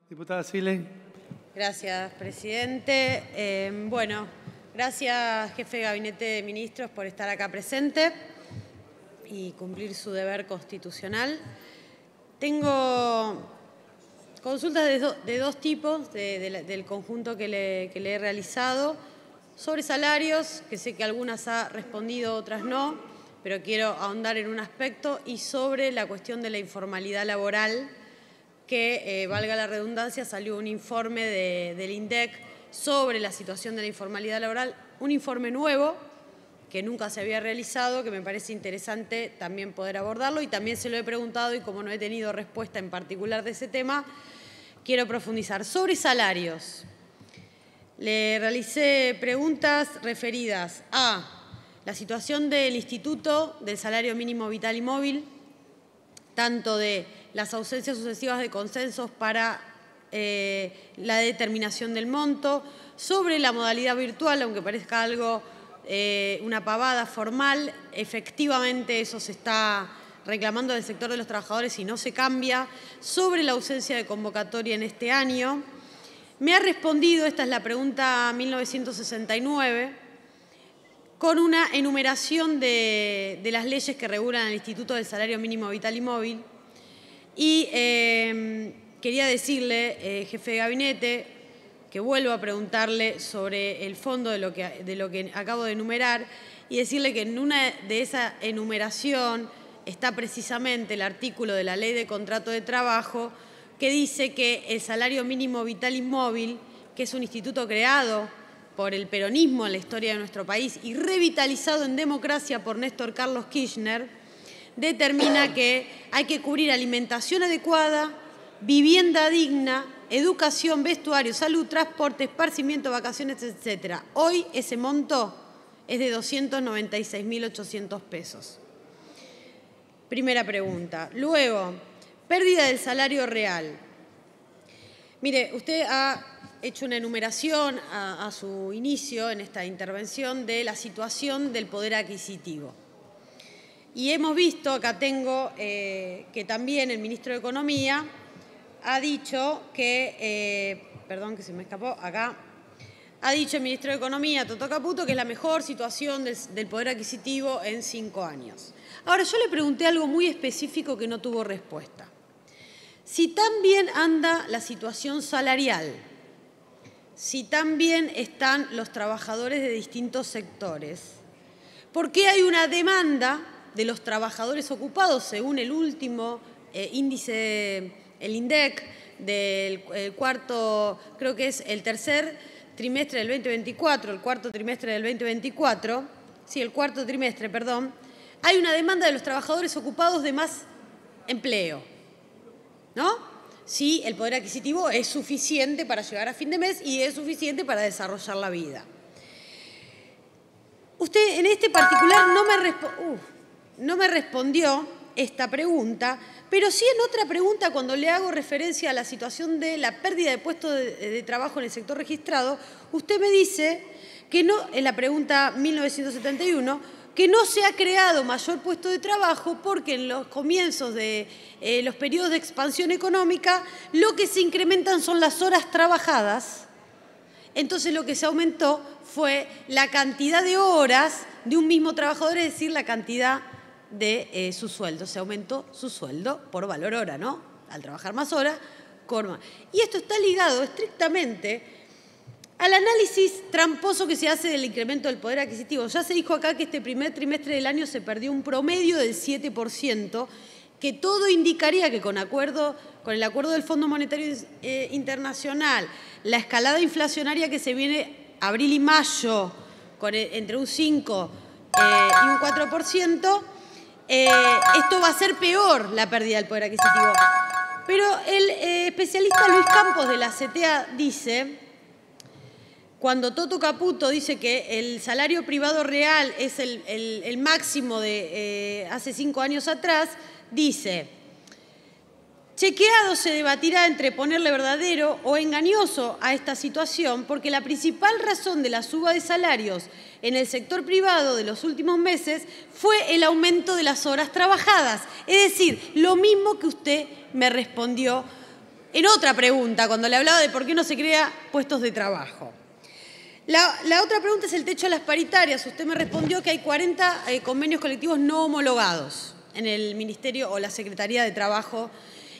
Diputada Sile. Gracias, presidente. Bueno, gracias, jefe de Gabinete de Ministros, por estar acá presente y cumplir su deber constitucional. Tengo consultas de dos tipos del conjunto que le he realizado. Sobre salarios, que sé que algunas ha respondido, otras no, pero quiero ahondar en un aspecto, y sobre la cuestión de la informalidad laboral, que, valga la redundancia, salió un informe del INDEC sobre la situación de la informalidad laboral, un informe nuevo que nunca se había realizado, que me parece interesante también poder abordarlo, y también se lo he preguntado, y como no he tenido respuesta en particular de ese tema, quiero profundizar. Sobre salarios, le realicé preguntas referidas a la situación del Instituto del Salario Mínimo Vital y Móvil, tanto de las ausencias sucesivas de consensos para la determinación del monto, sobre la modalidad virtual, aunque parezca algo, una pavada formal, efectivamente eso se está reclamando del sector de los trabajadores y no se cambia, sobre la ausencia de convocatoria en este año. Me ha respondido, esta es la pregunta 1969, con una enumeración de las leyes que regulan el Instituto del Salario Mínimo Vital y Móvil. Y quería decirle, jefe de gabinete, que vuelvo a preguntarle sobre el fondo de lo que acabo de enumerar, y decirle que en una de esa enumeración está precisamente el artículo de la Ley de Contrato de Trabajo, que dice que el Salario Mínimo Vital y Móvil, que es un instituto creado por el peronismo en la historia de nuestro país y revitalizado en democracia por Néstor Carlos Kirchner, determina que hay que cubrir alimentación adecuada, vivienda digna, educación, vestuario, salud, transporte, esparcimiento, vacaciones, etc. Hoy ese monto es de 296.800 pesos. Primera pregunta. Luego, pérdida del salario real. Mire, usted ha hecho una enumeración a su inicio en esta intervención de la situación del poder adquisitivo. Y hemos visto, acá tengo, que también el ministro de Economía ha dicho que, perdón que se me escapó, acá, ha dicho el ministro de Economía, Toto Caputo, que es la mejor situación del poder adquisitivo en 5 años. Ahora, yo le pregunté algo muy específico que no tuvo respuesta. Si tan bien anda la situación salarial, si tan bien están los trabajadores de distintos sectores, ¿por qué hay una demanda de los trabajadores ocupados, según el último índice, el INDEC, del cuarto, creo que es el tercer trimestre del 2024, el cuarto trimestre del 2024, sí, el cuarto trimestre, perdón, hay una demanda de los trabajadores ocupados de más empleo, ¿no? Si el poder adquisitivo es suficiente para llegar a fin de mes y es suficiente para desarrollar la vida. Usted en este particular no me respondió esta pregunta, pero sí en otra pregunta, cuando le hago referencia a la situación de la pérdida de puestos de trabajo en el sector registrado, usted me dice que no, en la pregunta 1971, que no se ha creado mayor puesto de trabajo porque en los comienzos de los periodos de expansión económica lo que se incrementan son las horas trabajadas. Entonces lo que se aumentó fue la cantidad de horas de un mismo trabajador, es decir, la cantidad de su sueldo. Se aumentó su sueldo por valor hora, ¿no? Al trabajar más horas, cobra más. Y esto está ligado estrictamente al análisis tramposo que se hace del incremento del poder adquisitivo. Ya se dijo acá que este primer trimestre del año se perdió un promedio del 7%, que todo indicaría que con el acuerdo del Fondo Monetario Internacional, la escalada inflacionaria que se viene abril y mayo, entre un 5 y un 4%, esto va a ser peor, la pérdida del poder adquisitivo. Pero el especialista Luis Campos de la CTA dice, cuando Toto Caputo dice que el salario privado real es el máximo de hace 5 años atrás, dice, chequeado se debatirá entre ponerle verdadero o engañoso a esta situación, porque la principal razón de la suba de salarios en el sector privado de los últimos meses fue el aumento de las horas trabajadas. Es decir, lo mismo que usted me respondió en otra pregunta, cuando le hablaba de por qué no se crea puestos de trabajo. La otra pregunta es el techo de las paritarias. Usted me respondió que hay 40 convenios colectivos no homologados en el Ministerio o la Secretaría de Trabajo.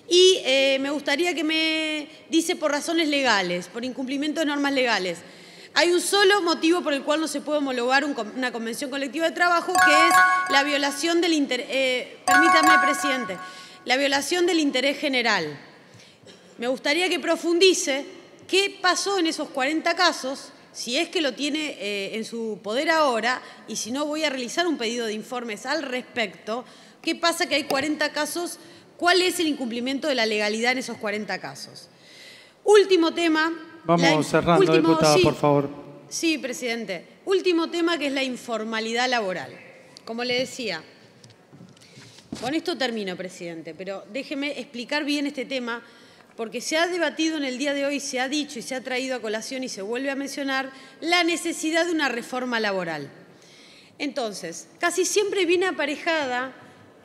Y me gustaría que me dice por razones legales, por incumplimiento de normas legales. Hay un solo motivo por el cual no se puede homologar una convención colectiva de trabajo, que es la violación del interés, permítame, presidente, la violación del interés general. Me gustaría que profundice qué pasó en esos 40 casos, si es que lo tiene en su poder ahora, y si no voy a realizar un pedido de informes al respecto. ¿Qué pasa que hay 40 casos? ¿Cuál es el incumplimiento de la legalidad en esos 40 casos? Último tema. Vamos cerrando, diputada, por favor. Sí, presidente. Último tema, que es la informalidad laboral. Como le decía, con esto termino, presidente, pero déjeme explicar bien este tema, porque se ha debatido en el día de hoy, se ha dicho y se ha traído a colación y se vuelve a mencionar la necesidad de una reforma laboral. Entonces, casi siempre viene aparejada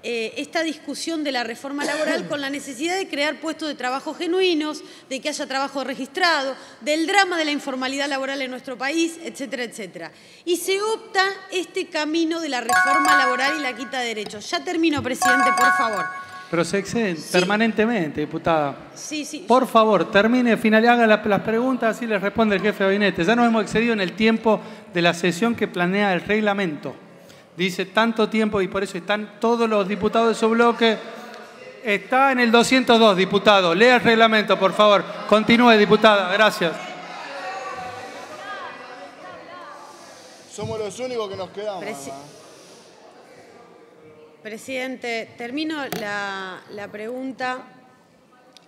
esta discusión de la reforma laboral con la necesidad de crear puestos de trabajo genuinos, de que haya trabajo registrado, del drama de la informalidad laboral en nuestro país, etcétera, etcétera. Y se opta este camino de la reforma laboral y la quita de derechos. Ya termino, presidente, por favor. Pero se exceden permanentemente, diputada. Sí, sí. Por favor, termine, haga las preguntas, así les responde el jefe de gabinete. Ya nos hemos excedido en el tiempo de la sesión que planea el reglamento. Dice tanto tiempo y por eso están todos los diputados de su bloque. Está en el 202, diputado. Lea el reglamento, por favor. Continúe, diputada. Gracias. Somos los únicos que nos quedamos. Presidente, termino la pregunta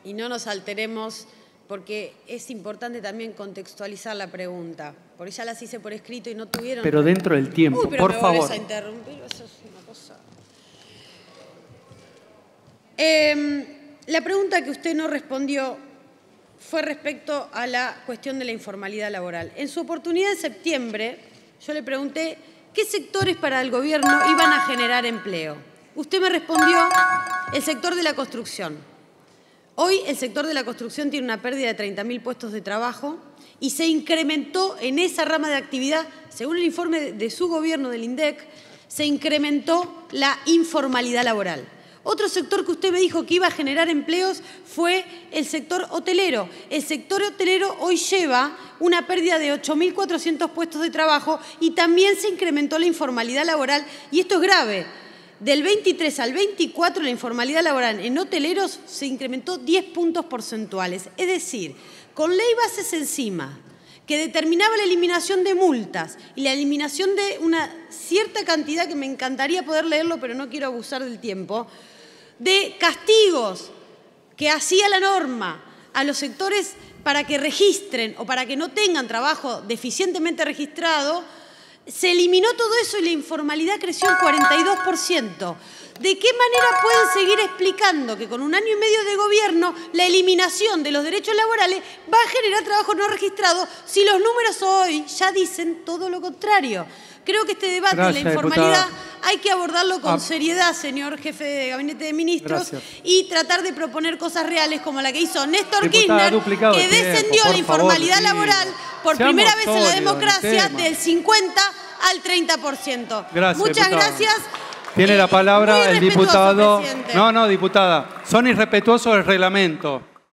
y no nos alteremos, porque es importante también contextualizar la pregunta. Porque ya las hice por escrito y no tuvieron... Pero dentro del tiempo, Uy, pero por me favor. volvés a interrumpir, eso es una cosa... La pregunta que usted no respondió fue respecto a la cuestión de la informalidad laboral. En su oportunidad de septiembre, yo le pregunté qué sectores para el gobierno iban a generar empleo. Usted me respondió el sector de la construcción. Hoy el sector de la construcción tiene una pérdida de 30.000 puestos de trabajo y se incrementó en esa rama de actividad, según el informe de su gobierno, del INDEC, se incrementó la informalidad laboral. Otro sector que usted me dijo que iba a generar empleos fue el sector hotelero. El sector hotelero hoy lleva una pérdida de 8.400 puestos de trabajo y también se incrementó la informalidad laboral, y esto es grave. Del 23 al 24 la informalidad laboral en hoteleros se incrementó 10 puntos porcentuales. Es decir, con ley bases encima, que determinaba la eliminación de multas y la eliminación de una cierta cantidad, que me encantaría poder leerlo, pero no quiero abusar del tiempo, de castigos que hacía la norma a los sectores para que registren o para que no tengan trabajo deficientemente registrado, se eliminó todo eso y la informalidad creció en 42%. ¿De qué manera pueden seguir explicando que con 1 año y medio de gobierno la eliminación de los derechos laborales va a generar trabajo no registrado si los números hoy ya dicen todo lo contrario? Creo que este debate de la informalidad hay que abordarlo con seriedad, señor jefe de Gabinete de Ministros, y tratar de proponer cosas reales como la que hizo Néstor Kirchner, que descendió la informalidad laboral por primera vez en la democracia del 50 al 30%. Muchas gracias. Tiene la palabra el diputado. Presidente. No, diputada. Son irrespetuosos del reglamento.